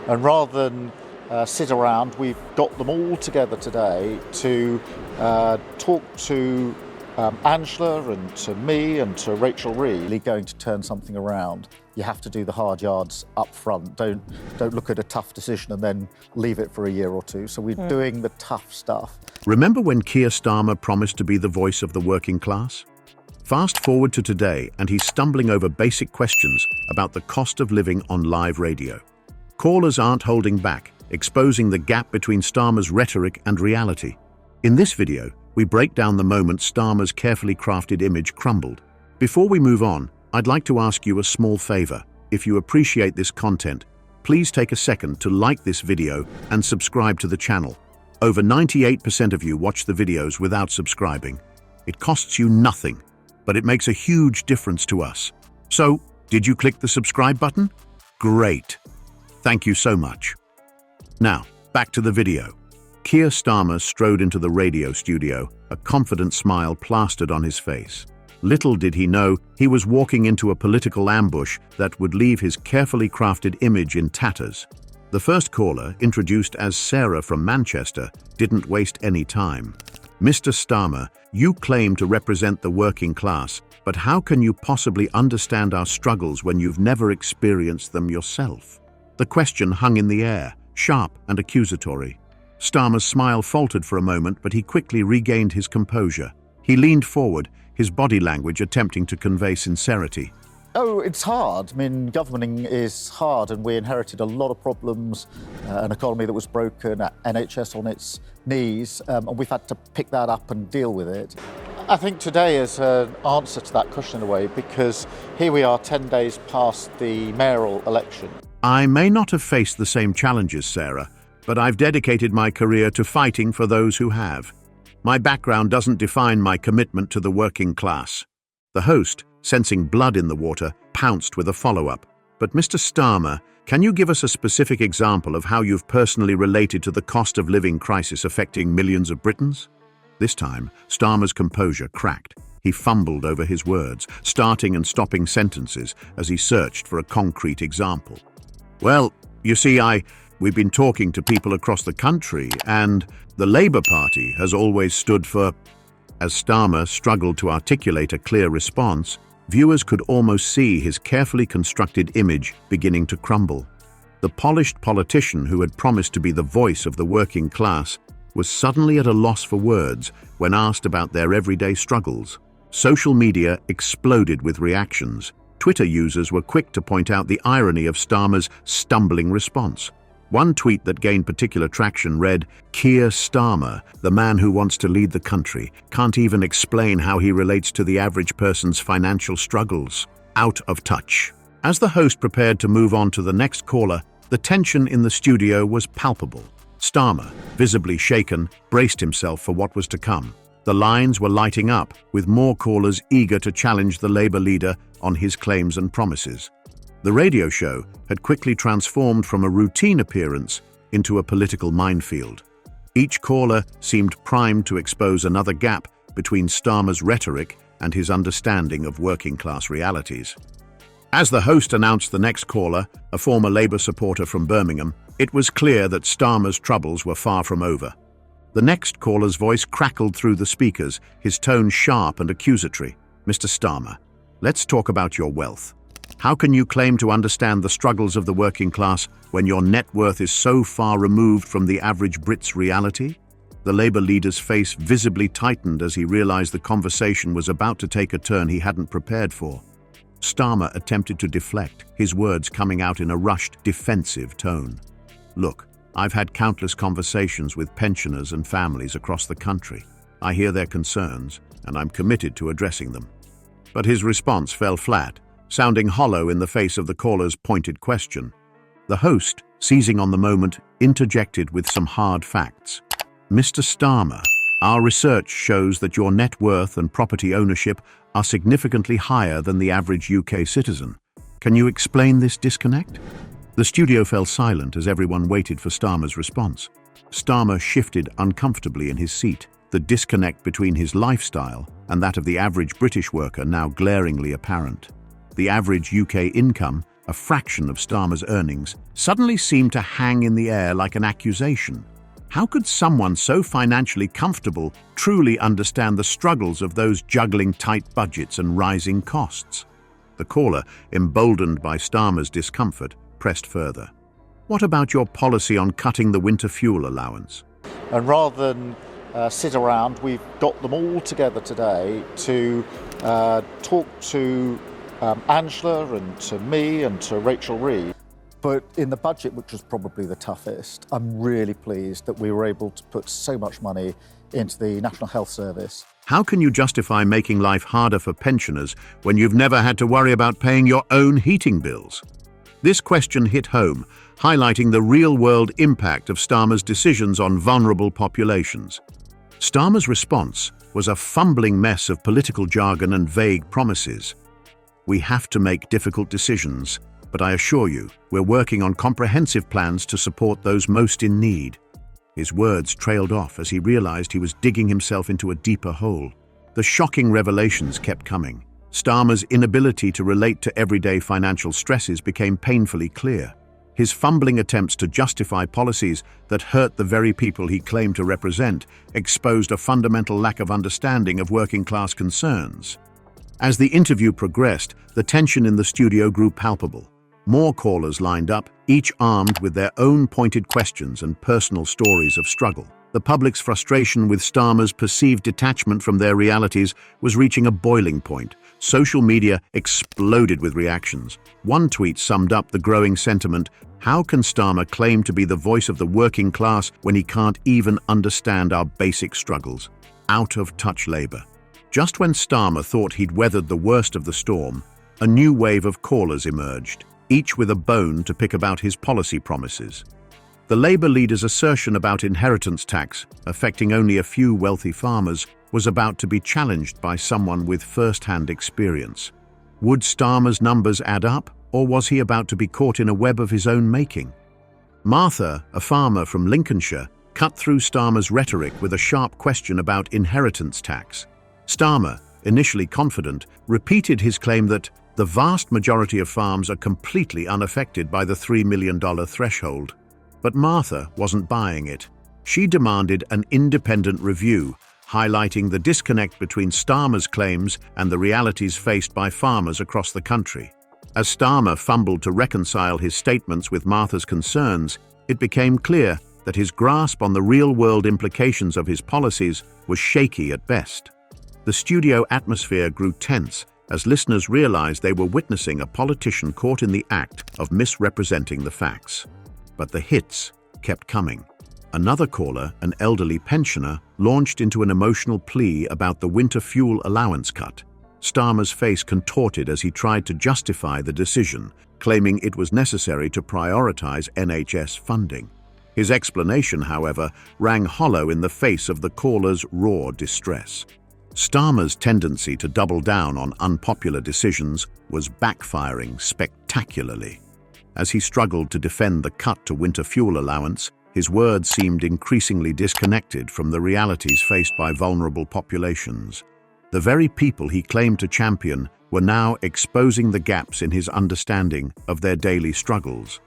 And rather than sit around, we've got them all together today to talk to Angela and to me and to Rachel really going to turn something around. You have to do the hard yards up front. Don't look at a tough decision and then leave it for a year or two. So we're doing the tough stuff. Remember when Keir Starmer promised to be the voice of the working class? Fast forward to today and he's stumbling over basic questions about the cost of living on live radio. Callers aren't holding back, exposing the gap between Starmer's rhetoric and reality. In this video, we break down the moment Starmer's carefully crafted image crumbled. Before we move on, I'd like to ask you a small favor. If you appreciate this content, please take a second to like this video and subscribe to the channel. Over 98% of you watch the videos without subscribing. It costs you nothing, but it makes a huge difference to us. So, did you click the subscribe button? Great. Thank you so much. Now, back to the video. Keir Starmer strode into the radio studio, a confident smile plastered on his face. Little did he know, he was walking into a political ambush that would leave his carefully crafted image in tatters. The first caller, introduced as Sarah from Manchester, didn't waste any time. Mr. Starmer, you claim to represent the working class, but how can you possibly understand our struggles when you've never experienced them yourself? The question hung in the air, sharp and accusatory. Starmer's smile faltered for a moment, but he quickly regained his composure. He leaned forward, his body language attempting to convey sincerity. Oh, it's hard. I mean, governing is hard, and we inherited a lot of problems, an economy that was broken, NHS on its knees, and we've had to pick that up and deal with it. I think today is an answer to that question in a way, because here we are 10 days past the mayoral election. I may not have faced the same challenges, Sarah, but I've dedicated my career to fighting for those who have. My background doesn't define my commitment to the working class. The host, sensing blood in the water, pounced with a follow-up. But Mr. Starmer, can you give us a specific example of how you've personally related to the cost of living crisis affecting millions of Britons? This time, Starmer's composure cracked. He fumbled over his words, starting and stopping sentences as he searched for a concrete example. Well, you see, we've been talking to people across the country, and the Labour Party has always stood for... As Starmer struggled to articulate a clear response, viewers could almost see his carefully constructed image beginning to crumble. The polished politician who had promised to be the voice of the working class was suddenly at a loss for words when asked about their everyday struggles. Social media exploded with reactions. Twitter users were quick to point out the irony of Starmer's stumbling response. One tweet that gained particular traction read, "Keir Starmer, the man who wants to lead the country, can't even explain how he relates to the average person's financial struggles. Out of touch." As the host prepared to move on to the next caller, the tension in the studio was palpable. Starmer, visibly shaken, braced himself for what was to come. The lines were lighting up, with more callers eager to challenge the Labour leader on his claims and promises. The radio show had quickly transformed from a routine appearance into a political minefield. Each caller seemed primed to expose another gap between Starmer's rhetoric and his understanding of working-class realities. As the host announced the next caller, a former Labour supporter from Birmingham, it was clear that Starmer's troubles were far from over. The next caller's voice crackled through the speakers, his tone sharp and accusatory. "Mr. Starmer, let's talk about your wealth. How can you claim to understand the struggles of the working class when your net worth is so far removed from the average Brit's reality?" The Labour leader's face visibly tightened as he realised the conversation was about to take a turn he hadn't prepared for. Starmer attempted to deflect, his words coming out in a rushed, defensive tone. "Look, I've had countless conversations with pensioners and families across the country. I hear their concerns, and I'm committed to addressing them." But his response fell flat, sounding hollow in the face of the caller's pointed question. The host, seizing on the moment, interjected with some hard facts. "Mr. Starmer, our research shows that your net worth and property ownership are significantly higher than the average UK citizen. Can you explain this disconnect?" The studio fell silent as everyone waited for Starmer's response. Starmer shifted uncomfortably in his seat, the disconnect between his lifestyle and that of the average British worker now glaringly apparent. The average UK income, a fraction of Starmer's earnings, suddenly seemed to hang in the air like an accusation. How could someone so financially comfortable truly understand the struggles of those juggling tight budgets and rising costs? The caller, emboldened by Starmer's discomfort, pressed further. What about your policy on cutting the winter fuel allowance? And rather than sit around, we've got them all together today to talk to Angela and to me and to Rachel Reed. But in the budget, which was probably the toughest, I'm really pleased that we were able to put so much money into the National Health Service. How can you justify making life harder for pensioners when you've never had to worry about paying your own heating bills? This question hit home, highlighting the real-world impact of Starmer's decisions on vulnerable populations. Starmer's response was a fumbling mess of political jargon and vague promises. We have to make difficult decisions, but I assure you, we're working on comprehensive plans to support those most in need. His words trailed off as he realized he was digging himself into a deeper hole. The shocking revelations kept coming. Starmer's inability to relate to everyday financial stresses became painfully clear. His fumbling attempts to justify policies that hurt the very people he claimed to represent exposed a fundamental lack of understanding of working-class concerns. As the interview progressed, the tension in the studio grew palpable. More callers lined up, each armed with their own pointed questions and personal stories of struggle. The public's frustration with Starmer's perceived detachment from their realities was reaching a boiling point. Social media exploded with reactions. One tweet summed up the growing sentiment: how can Starmer claim to be the voice of the working class when he can't even understand our basic struggles? Out of touch labor. Just when Starmer thought he'd weathered the worst of the storm, a new wave of callers emerged, each with a bone to pick about his policy promises. The Labour leader's assertion about inheritance tax, affecting only a few wealthy farmers, was about to be challenged by someone with first-hand experience. Would Starmer's numbers add up, or was he about to be caught in a web of his own making? Martha, a farmer from Lincolnshire, cut through Starmer's rhetoric with a sharp question about inheritance tax. Starmer, initially confident, repeated his claim that the vast majority of farms are completely unaffected by the $3 million threshold. But Martha wasn't buying it. She demanded an independent review, highlighting the disconnect between Starmer's claims and the realities faced by farmers across the country. As Starmer fumbled to reconcile his statements with Martha's concerns, it became clear that his grasp on the real-world implications of his policies was shaky at best. The studio atmosphere grew tense as listeners realized they were witnessing a politician caught in the act of misrepresenting the facts. But the hits kept coming. Another caller, an elderly pensioner, launched into an emotional plea about the winter fuel allowance cut. Starmer's face contorted as he tried to justify the decision, claiming it was necessary to prioritize NHS funding. His explanation, however, rang hollow in the face of the caller's raw distress. Starmer's tendency to double down on unpopular decisions was backfiring spectacularly. As he struggled to defend the cut to winter fuel allowance, his words seemed increasingly disconnected from the realities faced by vulnerable populations. The very people he claimed to champion were now exposing the gaps in his understanding of their daily struggles.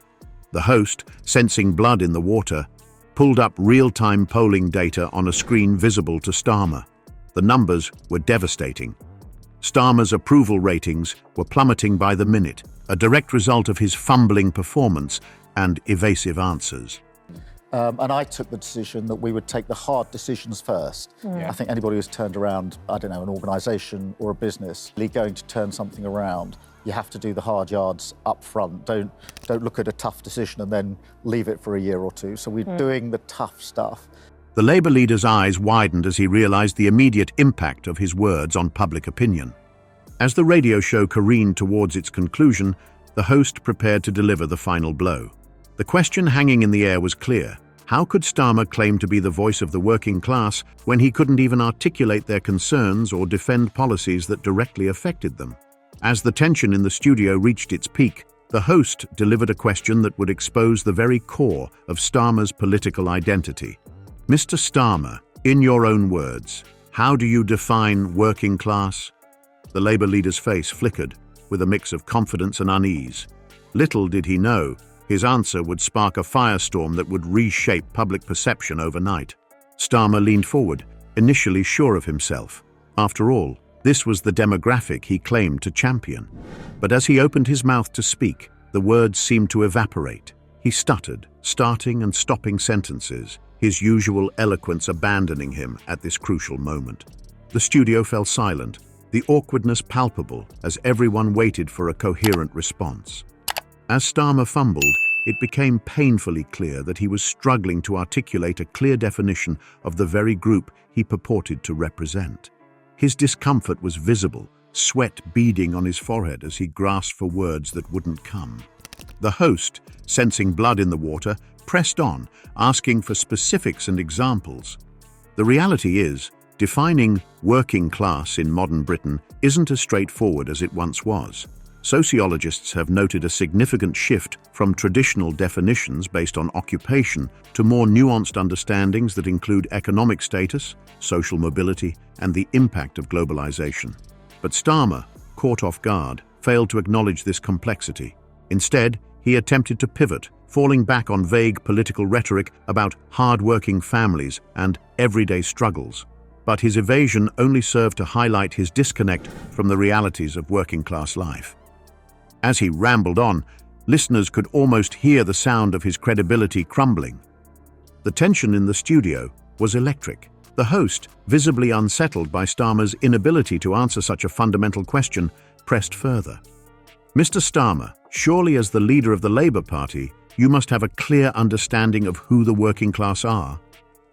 The host, sensing blood in the water, pulled up real-time polling data on a screen visible to Starmer. The numbers were devastating. Starmer's approval ratings were plummeting by the minute, a direct result of his fumbling performance and evasive answers. And I took the decision that we would take the hard decisions first. Yeah. I think anybody who's turned around, I don't know, an organisation or a business, really going to turn something around, you have to do the hard yards up front. Don't look at a tough decision and then leave it for a year or two. So we're doing the tough stuff. The Labour leader's eyes widened as he realised the immediate impact of his words on public opinion. As the radio show careened towards its conclusion, the host prepared to deliver the final blow. The question hanging in the air was clear. How could Starmer claim to be the voice of the working class when he couldn't even articulate their concerns or defend policies that directly affected them? As the tension in the studio reached its peak, the host delivered a question that would expose the very core of Starmer's political identity. Mr. Starmer, in your own words, how do you define working class? The Labour leader's face flickered with a mix of confidence and unease. Little did he know, his answer would spark a firestorm that would reshape public perception overnight. Starmer leaned forward, initially sure of himself. After all, this was the demographic he claimed to champion. But as he opened his mouth to speak, the words seemed to evaporate. He stuttered, starting and stopping sentences, his usual eloquence abandoning him at this crucial moment. The studio fell silent, the awkwardness palpable as everyone waited for a coherent response. As Starmer fumbled, it became painfully clear that he was struggling to articulate a clear definition of the very group he purported to represent. His discomfort was visible, sweat beading on his forehead as he grasped for words that wouldn't come. The host, sensing blood in the water, pressed on, asking for specifics and examples. The reality is, defining working class in modern Britain isn't as straightforward as it once was. Sociologists have noted a significant shift from traditional definitions based on occupation to more nuanced understandings that include economic status, social mobility, and the impact of globalization. But Starmer, caught off guard, failed to acknowledge this complexity. Instead, he attempted to pivot, falling back on vague political rhetoric about hard-working families and everyday struggles. But his evasion only served to highlight his disconnect from the realities of working-class life. As he rambled on, listeners could almost hear the sound of his credibility crumbling. The tension in the studio was electric. The host, visibly unsettled by Starmer's inability to answer such a fundamental question, pressed further. "Mr. Starmer, surely as the leader of the Labour Party, you must have a clear understanding of who the working class are."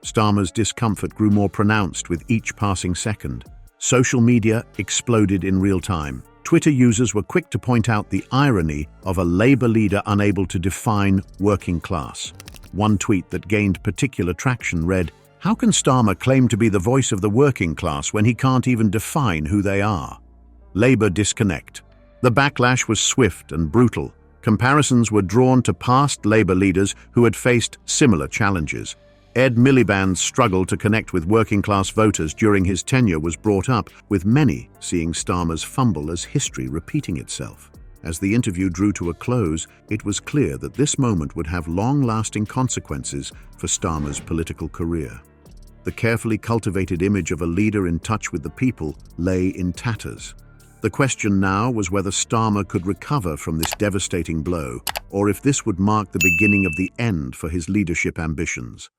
Starmer's discomfort grew more pronounced with each passing second. Social media exploded in real time. Twitter users were quick to point out the irony of a Labour leader unable to define working class. One tweet that gained particular traction read, "How can Starmer claim to be the voice of the working class when he can't even define who they are?" Labour disconnect. The backlash was swift and brutal. Comparisons were drawn to past Labour leaders who had faced similar challenges. Ed Miliband's struggle to connect with working-class voters during his tenure was brought up, with many seeing Starmer's fumble as history repeating itself. As the interview drew to a close, it was clear that this moment would have long-lasting consequences for Starmer's political career. The carefully cultivated image of a leader in touch with the people lay in tatters. The question now was whether Starmer could recover from this devastating blow, or if this would mark the beginning of the end for his leadership ambitions.